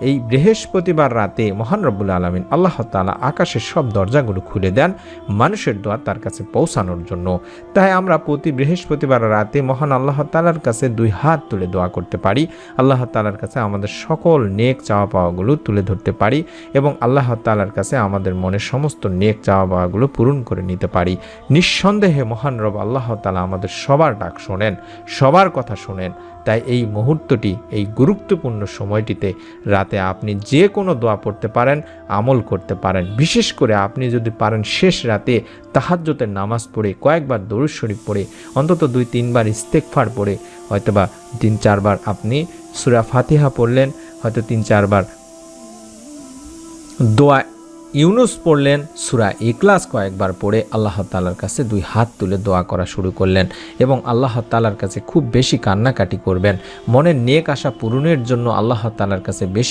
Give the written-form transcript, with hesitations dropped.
এই বৃহস্পতিবার রাতে মহান রব্বুল আলামিন আল্লাহ তাআলা আকাশের সব দরজাগুলো খুলে দেন মানুষের দোয়া তার কাছে পৌঁছানোর জন্য। তাই আমরা প্রতি বৃহস্পতিবার রাতে মহান আল্লাহ তাআলার কাছে 2 হাত তুলে দোয়া করতে পারি, আল্লাহ তাআলার কাছে আমাদের সকল নেক চাওয়া পাওয়াগুলো তুলে ধরতে পারি এবং আল্লাহ তাআলার কাছে আমাদের মনের সমস্ত নেক চাওয়া পাওয়াগুলো পূরণ করে নিতে পারি। নিঃসন্দেহে মহান রব আল্লাহ তাআলা আমাদের সবার ডাক শোনেন, সবার কথা শোনেন। তাই এই মুহূর্তটি, এই গুরুত্বপূর্ণ সময়টিতে রাতে আপনি যে কোনো দোয়া পড়তে পারেন, আমল করতে পারেন। বিশেষ করে আপনি যদি পারেন শেষ রাতে তাহাজ্জুদের নামাজ পড়ে কয়েকবার দরুদ শরীফ পড়ে অন্তত 2-3 বার ইস্তেগফার পড়ে, হয়তোবা 3-4 বার আপনি সূরা ফাতিহা পড়লেন, হয়তো 3-4 বার দোয়া ইউনুস পড়লেন, সূরা ইখলাস কয়েকবার পড়ে আল্লাহ তাআলার কাছে 2 হাত তুলে দোয়া করা শুরু করলেন এবং আল্লাহ তাআলার কাছে খুব বেশি কান্নাকাটি করবেন। মনের নেক আশা পূরণের জন্য আল্লাহ তাআলার কাছে বেশি